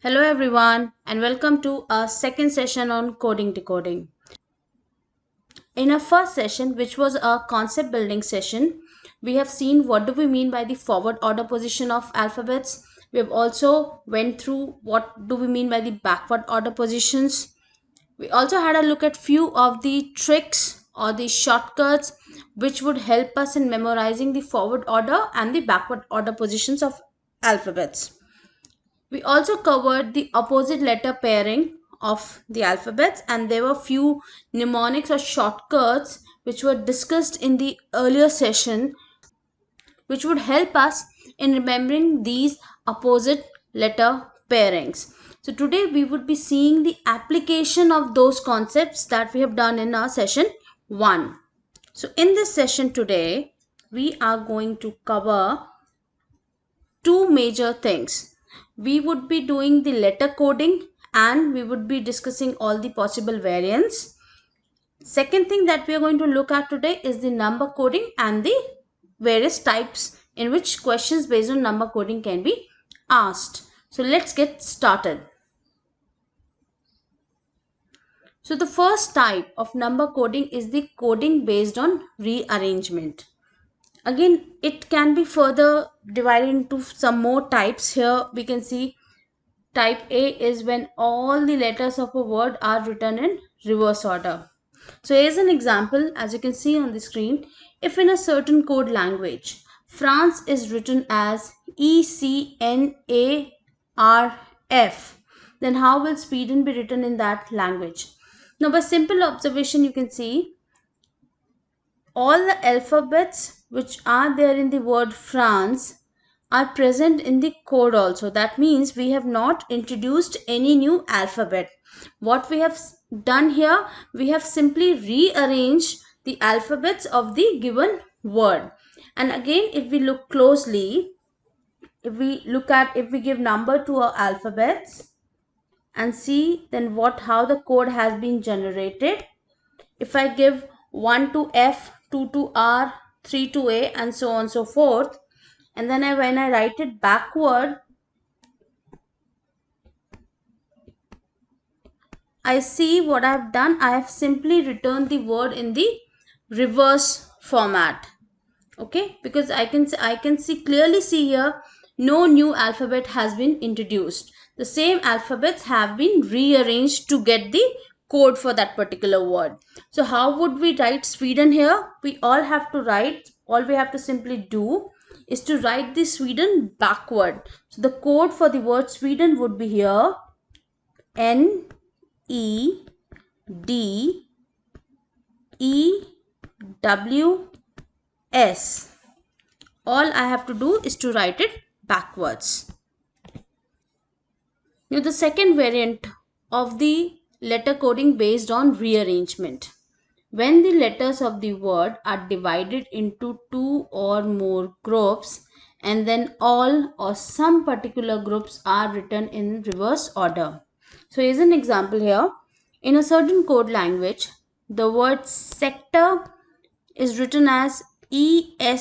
Hello everyone and welcome to our second session on coding decoding. In our first session, which was a concept building session, we have seen what do we mean by the forward order position of alphabets. We have also went through what do we mean by the backward order positions. We also had a look at few of the tricks or the shortcuts which would help us in memorizing the forward order and the backward order positions of alphabets. We also covered the opposite letter pairing of the alphabets, and there were few mnemonics or shortcuts which were discussed in the earlier session which would help us in remembering these opposite letter pairings. So today we would be seeing the application of those concepts that we have done in our session 1. So in this session today we are going to cover two major things. We would be doing the letter coding and we would be discussing all the possible variants. Second thing that we are going to look at today is the number coding and the various types in which questions based on number coding can be asked. So let's get started. So the first type of number coding is the coding based on rearrangement. Again, it can be further divided into some more types. Here we can see type A is when all the letters of a word are written in reverse order. So here's an example, as you can see on the screen. If in a certain code language, France is written as ECNARF, then how will Sweden be written in that language? Now by simple observation you can see all the alphabets which are there in the word France are present in the code also. That means we have not introduced any new alphabet. What we have done here, we have simply rearranged the alphabets of the given word. And again, if we look closely, if we give number to our alphabets and see then how the code has been generated. If I give 1 to F, 2 to R, 3 to A, and so on and so forth, and then when I write it backward, I see what I have done. I have simply returned the word in the reverse format. Okay, because I can clearly see here no new alphabet has been introduced. The same alphabets have been rearranged to get the code for that particular word. So how would we write Sweden here? All we have to simply do is to write the Sweden backward. So the code for the word Sweden would be here NEDEWS. All I have to do is to write it backwards. Now the second variant of the letter coding based on rearrangement. When the letters of the word are divided into two or more groups and then all or some particular groups are written in reverse order. So here's an example here. In a certain code language, the word sector is written as ESCTOR,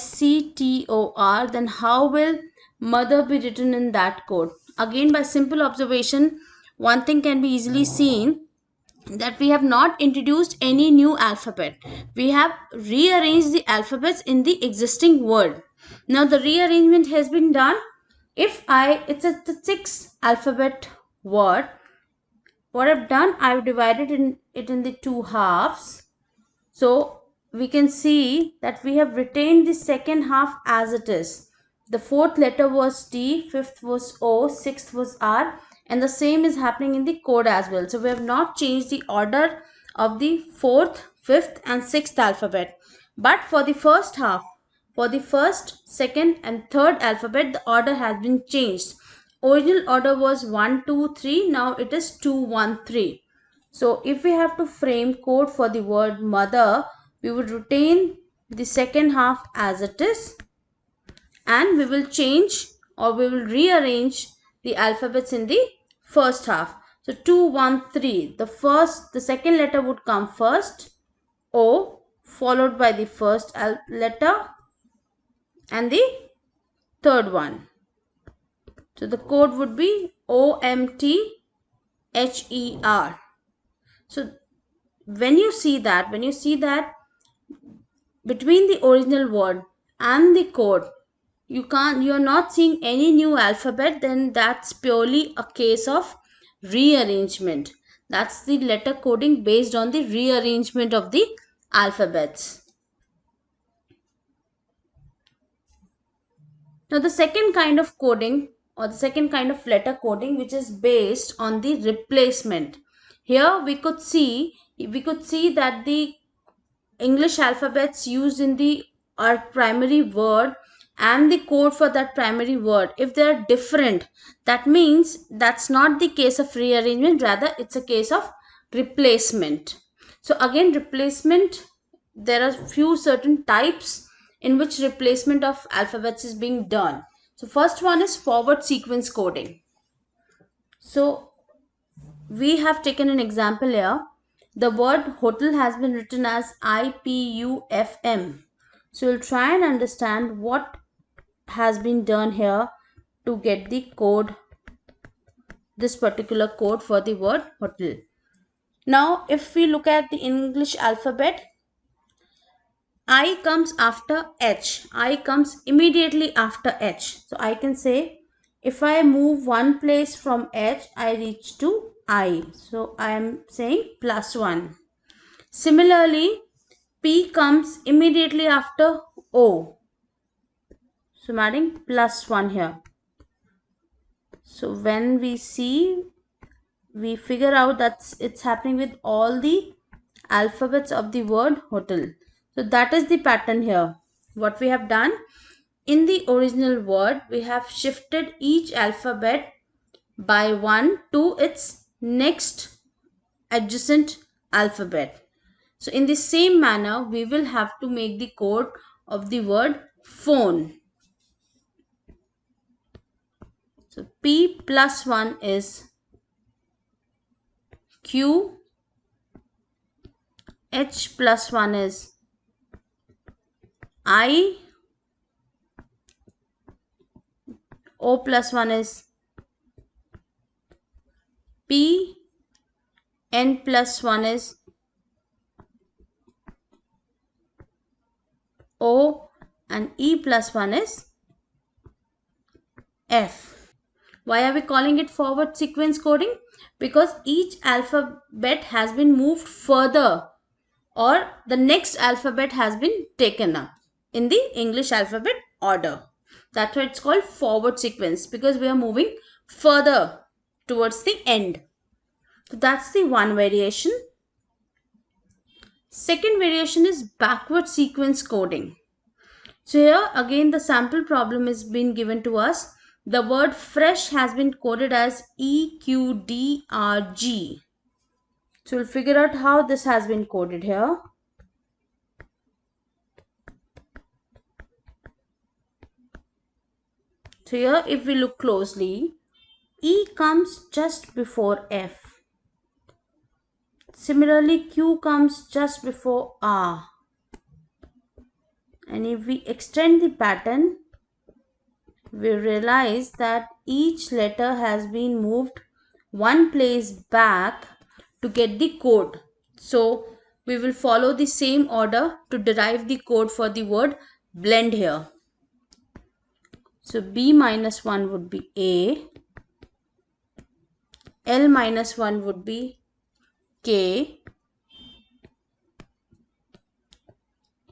then how will mother be written in that code? Again, by simple observation, one thing can be easily seen that we have not introduced any new alphabet. We have rearranged the alphabets in the existing word. Now the rearrangement has been done. It's a 6 alphabet word. What I've done, I've divided it in the two halves. So we can see that we have retained the second half as it is. The fourth letter was T, fifth was O, sixth was R, and the same is happening in the code as well. So we have not changed the order of the fourth, fifth, and sixth alphabet. But for the first half, for the first, second, and third alphabet, the order has been changed. Original order was 1, 2, 3. Now it is 2, 1, 3. So if we have to frame code for the word mother, we would retain the second half as it is and we will change or we will rearrange the alphabets in the first half. So 2, 1, 3. The second letter would come first, O, followed by the first letter and the third one. So the code would be OMTHER. So when you see that between the original word and the code, you're not seeing any new alphabet, then that's purely a case of rearrangement. That's the letter coding based on the rearrangement of the alphabets. Now the second kind of coding, or the second kind of letter coding, which is based on the replacement. Here we could see that the English alphabets used in the our primary word and the code for that primary word, if they are different, that means that's not the case of rearrangement, rather it's a case of replacement. So again, replacement, there are few certain types in which replacement of alphabets is being done. So first one is forward sequence coding. So we have taken an example here. The word hotel has been written as IPUFM. So we'll try and understand what has been done here to get the code, this particular code for the word hotel. Now, if we look at the English alphabet, I comes after H. I comes immediately after H. So I can say, if I move one place from H, I reach to I. So I am saying +1. Similarly, P comes immediately after O. So I'm adding +1 here. So when we see, we figure out that it's happening with all the alphabets of the word hotel. So that is the pattern here. What we have done, in the original word, we have shifted each alphabet by 1 to its next adjacent alphabet. So in the same manner, we will have to make the code of the word phone. So P +1 is Q, H +1 is I, O +1 is P, N +1 is O, and E +1 is F. Why are we calling it forward sequence coding? Because each alphabet has been moved further, or the next alphabet has been taken up in the English alphabet order. That's why it's called forward sequence, because we are moving further towards the end. So that's the one variation. Second variation is backward sequence coding. So here again the sample problem is being given to us. The word fresh has been coded as EQDRG. So we'll figure out how this has been coded here. So here if we look closely, E comes just before F. Similarly, Q comes just before R. And if we extend the pattern, we realize that each letter has been moved one place back to get the code. So we will follow the same order to derive the code for the word blend here. So B -1 would be A, L -1 would be K,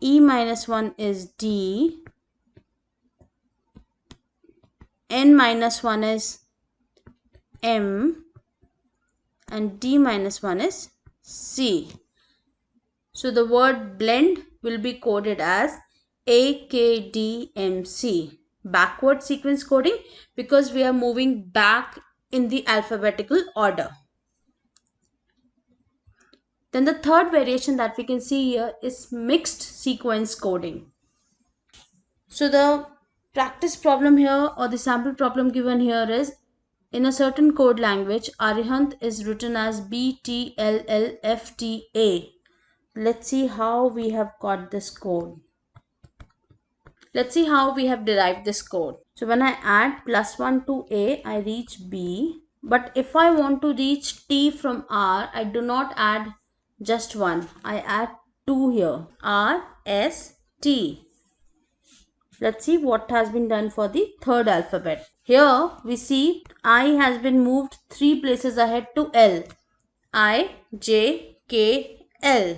E -1 is D, N -1 is M, and D -1 is C. So the word blend will be coded as AKDMC, backward sequence coding, because we are moving back in the alphabetical order. Then the third variation that we can see here is mixed sequence coding. So the practice problem here, or the sample problem given here, is in a certain code language, Arihant is written as BTLLFTA. Let's see how we have got this code. Let's see how we have derived this code. So when I add +1 to A, I reach B. But if I want to reach T from R, I do not add just one. I add two here. R, S, T. Let's see what has been done for the third alphabet. Here we see I has been moved 3 places ahead to L. I, J, K, L.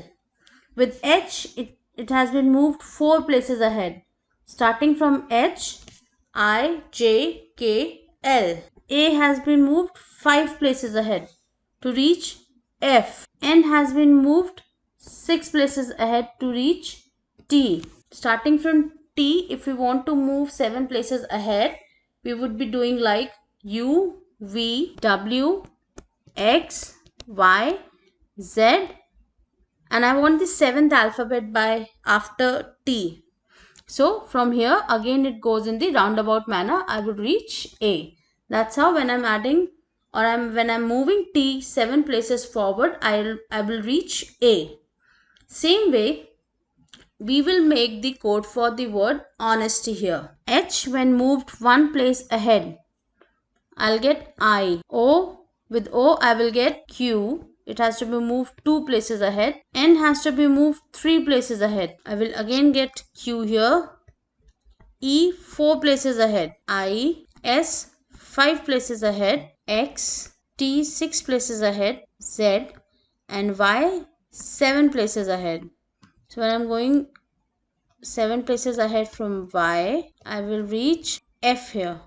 With H, it has been moved 4 places ahead. Starting from H, I, J, K, L. A has been moved 5 places ahead to reach F. N has been moved 6 places ahead to reach T. Starting from T, if we want to move 7 places ahead, we would be doing like U, V, W, X, Y, Z, and I want the 7th alphabet by after T. So from here again it goes in the roundabout manner. I would reach A. That's how when I'm adding or when I'm moving T 7 places forward, I will reach A. Same way we will make the code for the word honesty here. H when moved 1 place ahead, I'll get I. O, with O I will get Q. It has to be moved 2 places ahead. N has to be moved 3 places ahead. I will again get Q here. E 4 places ahead. I. S 5 places ahead. X. T 6 places ahead. Z. And Y 7 places ahead. So when I'm going 7 places ahead from Y, I will reach F here.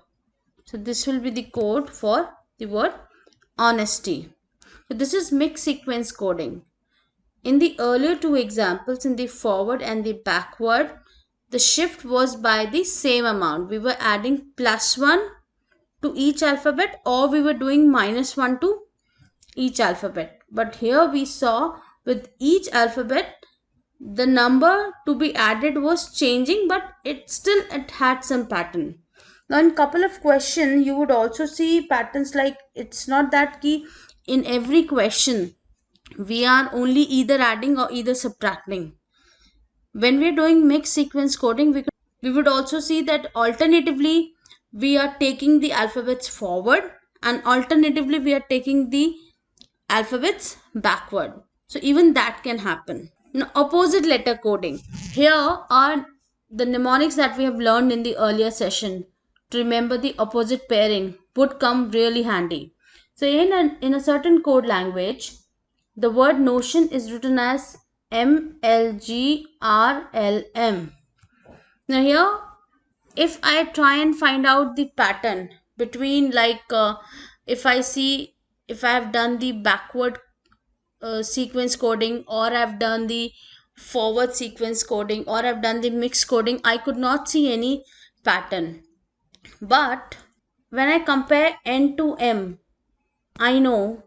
So this will be the code for the word honesty. So this is mixed sequence coding. In the earlier two examples, in the forward and the backward, the shift was by the same amount. We were adding +1 to each alphabet, or we were doing -1 to each alphabet. But here we saw with each alphabet, the number to be added was changing, but it had some pattern. Now in couple of questions, you would also see patterns like it's not that key in every question we are only either adding or either subtracting. When we're doing mixed sequence coding, we would also see that alternatively we are taking the alphabets forward and alternatively we are taking the alphabets backward. So even that can happen. Now opposite letter coding. Here are the mnemonics that we have learned in the earlier session. To remember the opposite pairing would come really handy. So in a certain code language, the word notion is written as MLGRLM. Now here, if I try and find out the pattern between if I see if I have done the backward sequence coding or I've done the forward sequence coding or I've done the mixed coding, I could not see any pattern. But when I compare N to M, I know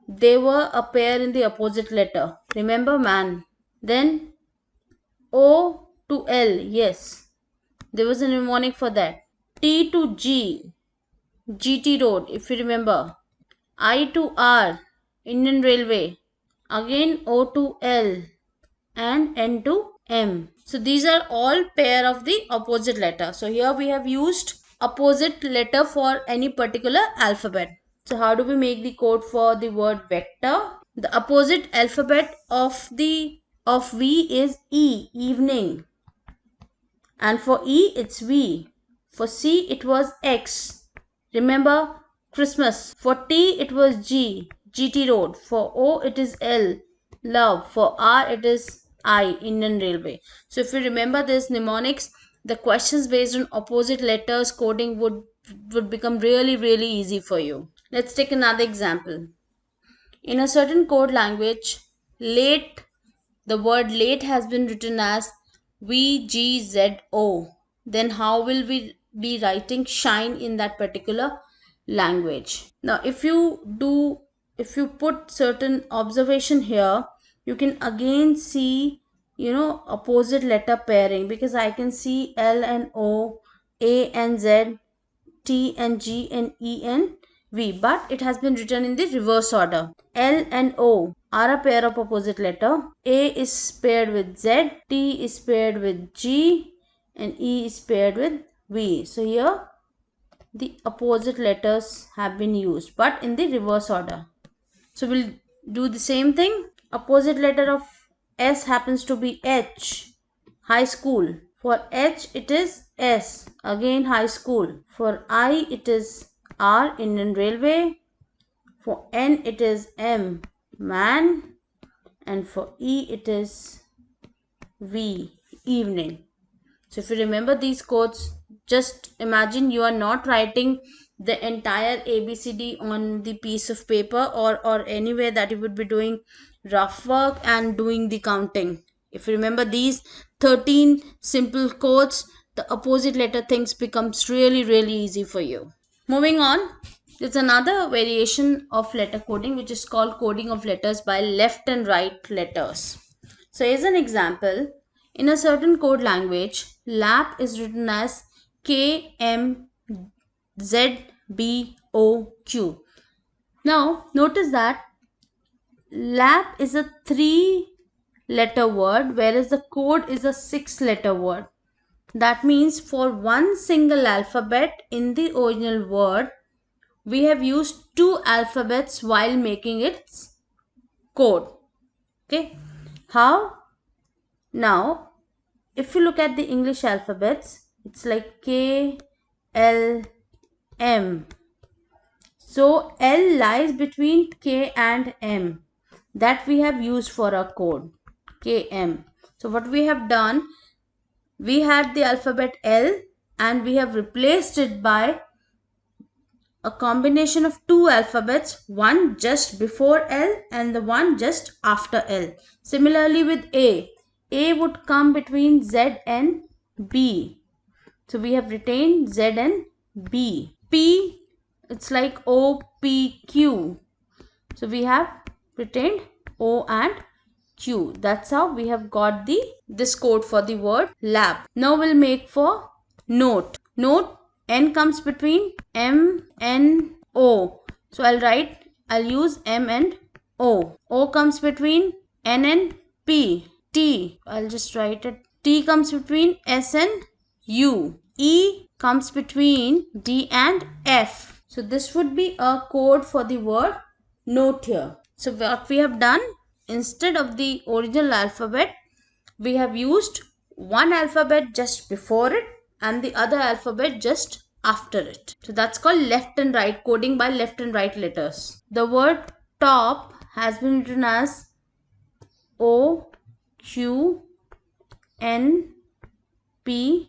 they were a pair in the opposite letter. Remember, man. Then O to L, yes, there was a mnemonic for that. T to G, GT Road, if you remember. I to R, Indian Railway. Again O to L and N to M. So these are all pair of the opposite letter. So here we have used opposite letter for any particular alphabet. So how do we make the code for the word vector? The opposite alphabet of V is E, evening. And for E it's V. For C it was X. Remember Christmas. For T it was G, GT Road. For O it is L, love. For R it is I, Indian Railway. So if you remember this mnemonics, the questions based on opposite letters coding would become really easy for you. Let's take another example. In a certain code language, late, the word late has been written as VGZO. Then how will we be writing shine in that particular language? Now if you put certain observation here, you can again see opposite letter pairing, because I can see L and O, A and Z, T and G and E and V, but it has been written in the reverse order. L and O are a pair of opposite letter. A is paired with Z, T is paired with G and E is paired with V. So here the opposite letters have been used, but in the reverse order. So we'll do the same thing. Opposite letter of S happens to be H, high school. For H it is S, again high school. For I it is R, Indian Railway. For N it is M, man. And for E it is V, evening. So if you remember these codes, just imagine you are not writing the entire ABCD on the piece of paper or anywhere that you would be doing rough work and doing the counting. If you remember these 13 simple codes, the opposite letter things becomes really easy for you. Moving on, there's another variation of letter coding which is called coding of letters by left and right letters. So as an example, in a certain code language, LAP is written as KMZBOQ. Now notice that LAP is a 3-letter word, whereas the code is a 6-letter word. That means for one single alphabet in the original word, we have used 2 alphabets while making its code. Okay. How? Now, if you look at the English alphabets, it's like K, L, M. So L lies between K and M. That we have used for our code, KM. So what we have done, we had the alphabet L and we have replaced it by a combination of 2 alphabets, one just before L and the one just after L. Similarly with A would come between Z and B. So we have retained Z and B. P, it's like O, P, Q. So we have retained O and Q. That's how we have got this code for the word lab. Now we'll make for note. Note, N comes between M, N, O. So I'll use M and O. O comes between N and P. T, I'll just write it. T comes between S and U. E comes between D and F. So this would be a code for the word note here. So what we have done, instead of the original alphabet, we have used one alphabet just before it and the other alphabet just after it. So that's called left and right coding by left and right letters. The word top has been written as O, Q, N, P,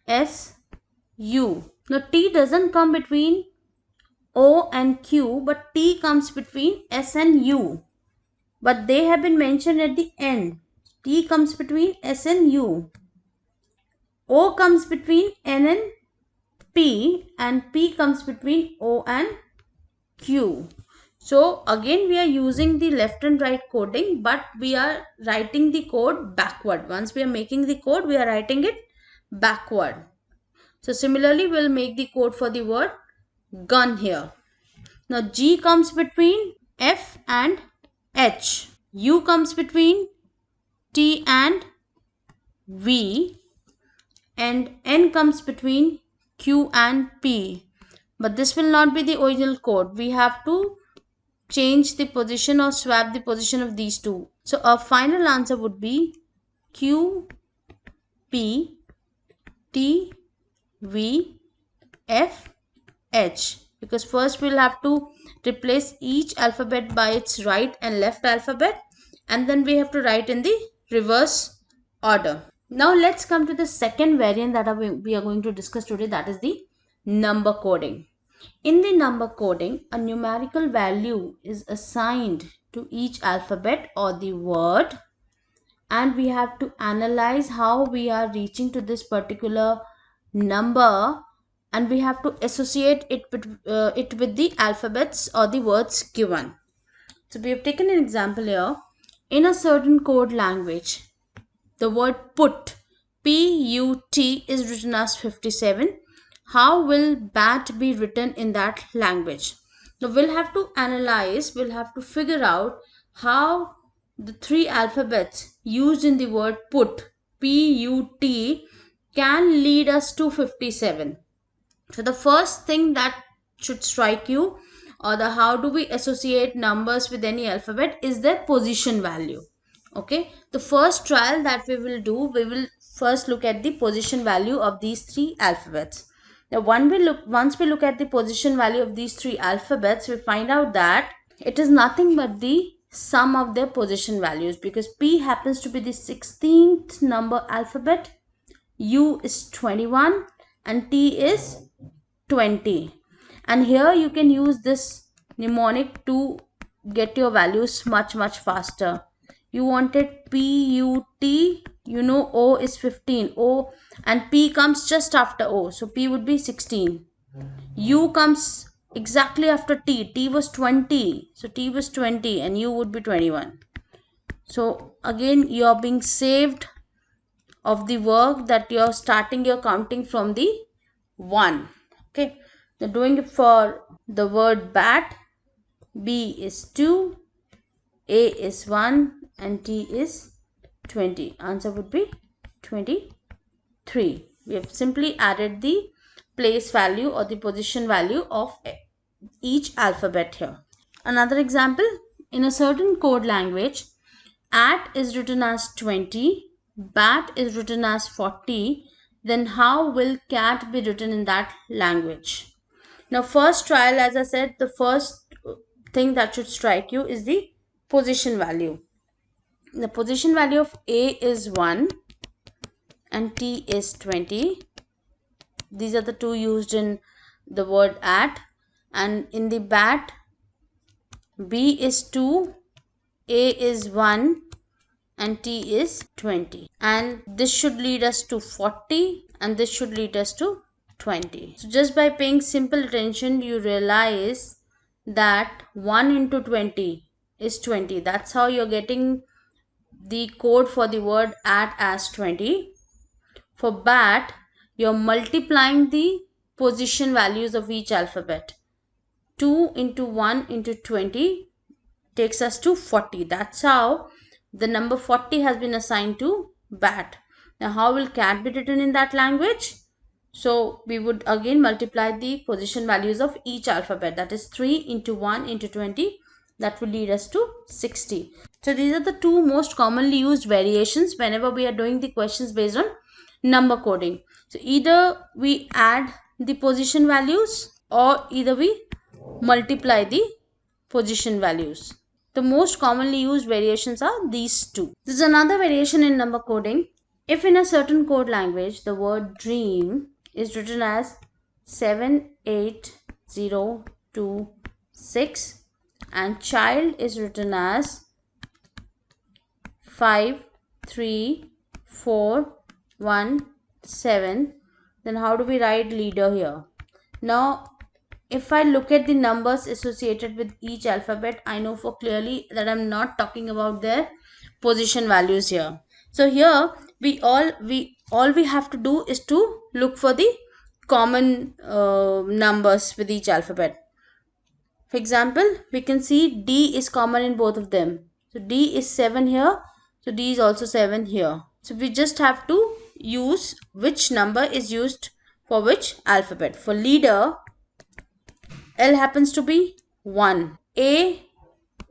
S, U. Now T doesn't come between O and Q, but T comes between S and U. But they have been mentioned at the end. T comes between S and U. O comes between N and P comes between O and Q. So again we are using the left and right coding, but we are writing the code backward. Once we are making the code, we are writing it backward. So similarly, we'll make the code for the word gun here. Now G comes between F and H. U comes between T and V. And N comes between Q and P. But this will not be the original code. We have to change the position or swap the position of these two. So our final answer would be Q, P, T, V, F, H. Because first we'll have to replace each alphabet by its right and left alphabet, and then we have to write in the reverse order. Now let's come to the second variant that we are going to discuss today, that is the number coding. In the number coding, a numerical value is assigned to each alphabet or the word, and we have to analyze how we are reaching to this particular number, and we have to associate it with the alphabets or the words given. So we have taken an example here. In a certain code language, the word put, P-U-T, is written as 57. How will bat be written in that language? Now we'll have to analyze, we'll have to figure out how the 3 alphabets used in the word put, P-U-T, can lead us to 57. So the first thing that should strike you, or the how do we associate numbers with any alphabet, is their position value. Okay, the first trial that we will do, we will first look at the position value of these three alphabets. Now once we look at the position value of these three alphabets, we find out that it is nothing but the sum of their position values, because P happens to be the 16th number alphabet, U is 21, and T is 20. And here you can use this mnemonic to get your values much faster. You wanted PUT, you know O is 15, O and P comes just after O, so P would be 16. U comes exactly after T, T was 20, so T was 20 and U would be 21. So again you are being saved of the work that you're starting your counting from the 1. Okay, now doing it for the word bat, B is 2, A is 1 and T is 20. Answer would be 23. We have simply added the place value or the position value of each alphabet here. Another example, in a certain code language, at is written as 20, bat is written as 40, then how will cat be written in that language? Now first trial, as I said, the first thing that should strike you is the position value. The position value of A is 1 and T is 20. These are the two used in the word at. And in the bat, B is 2, A is 1 and T is 20. And this should lead us to 40 and this should lead us to 20. So just by paying simple attention, you realize that 1 into 20 is 20. That's how you're getting the code for the word at as 20. For bat, you're multiplying the position values of each alphabet. 2 into 1 into 20 takes us to 40. That's how the number 40 has been assigned to bat. Now how will cat be written in that language? So we would again multiply the position values of each alphabet, that is 3 into 1 into 20, that will lead us to 60. So these are the two most commonly used variations whenever we are doing the questions based on number coding. So either we add the position values or either we multiply the position values. The most commonly used variations are these two. This is another variation in number coding. If in a certain code language the word dream is written as 78026 and child is written as 53417, then how do we write leader here? Now if I look at the numbers associated with each alphabet, I know for clearly that I'm not talking about their position values here. So here we have to do is to look for the common numbers with each alphabet. For example, we can see D is common in both of them. So D is 7 here. So D is also 7 here. So we just have to use which number is used for which alphabet. For leader, L happens to be 1. A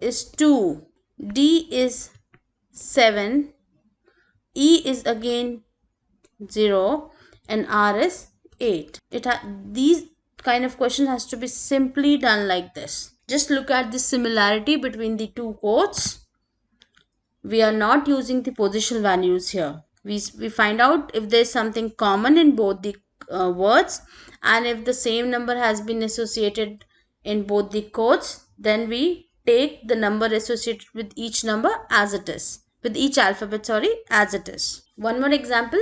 is 2. D is 7. E is again 0. And R is 8. These kind of question has to be simply done like this. Just look at the similarity between the two codes. We are not using the position values here. We find out if there is something common in both the words, and if the same number has been associated in both the codes, then we take the number associated with each number as it is, with each alphabet, sorry, as it is. One more example.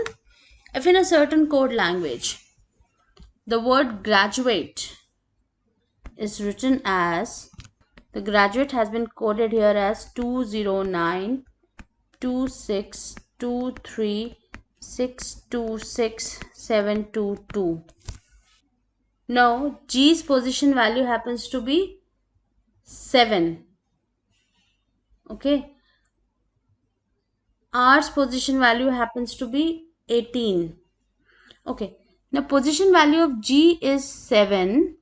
If in a certain code language the word graduate is written as, the graduate has been coded here as 2092623626722. Now G's position value happens to be 7. Okay. R's position value happens to be 18. Okay. Now position value of G is 7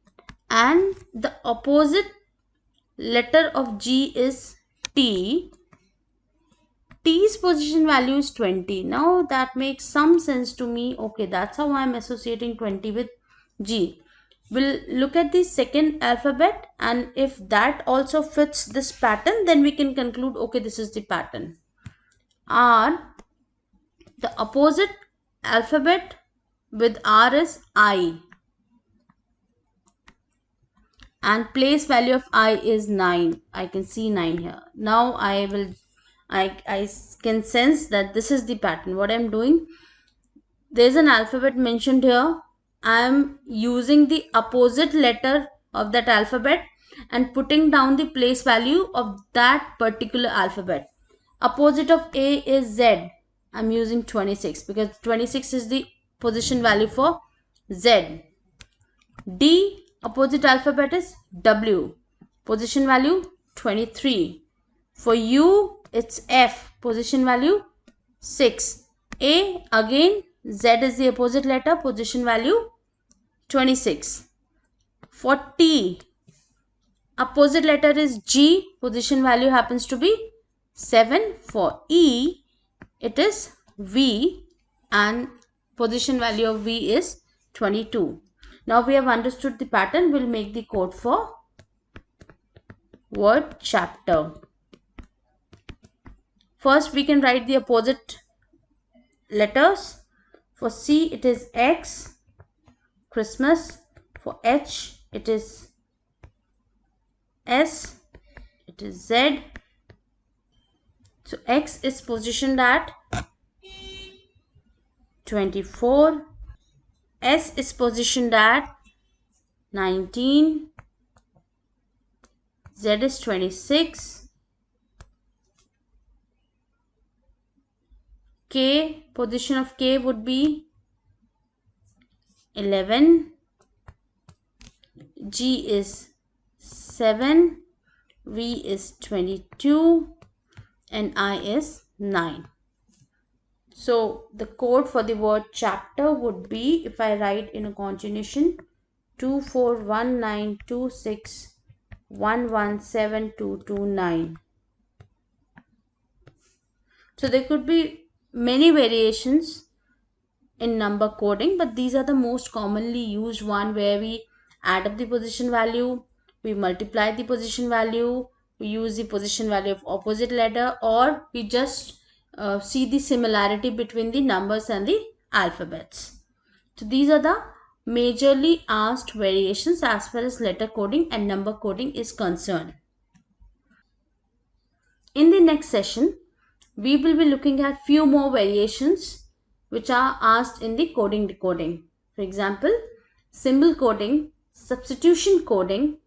and the opposite letter of G is T. T's position value is 20. Now that makes some sense to me. Okay, that's how I'm associating 20 with G. We'll look at the second alphabet, and if that also fits this pattern, then we can conclude, okay, this is the pattern. R, the opposite alphabet with R is I, and place value of I is 9. I can see 9 here. Now I can sense that this is the pattern. What I'm doing, there's an alphabet mentioned here. I'm using the opposite letter of that alphabet and putting down the place value of that particular alphabet. Opposite of A is Z. I'm using 26 because 26 is the position value for Z. D, opposite alphabet is W. Position value 23. For U, it's F. Position value 6. A, again Z is the opposite letter. Position value 26. For T, opposite letter is G. Position value happens to be 7. For E, it is V and position value of V is 22. Now we have understood the pattern. We'll make the code for word chapter. First we can write the opposite letters. For C it is X, Christmas. For H it is S, it is Z. So X is positioned at 24. S is positioned at 19. Z is 26. K, position of K would be 11. G is 7. V is 22. And I is 9. So the code for the word chapter would be, if I write in a continuation, 241926117229. So there could be many variations in number coding, but these are the most commonly used one, where we add up the position value, we multiply the position value, we use the position value of opposite letter, or we just see the similarity between the numbers and the alphabets. So these are the majorly asked variations as far as letter coding and number coding is concerned. In the next session, we will be looking at few more variations which are asked in the coding decoding. For example, symbol coding, substitution coding,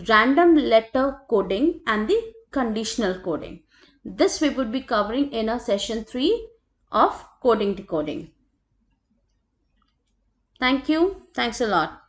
random letter coding, and the conditional coding. This we would be covering in our session 3 of coding decoding. Thank you. Thanks a lot.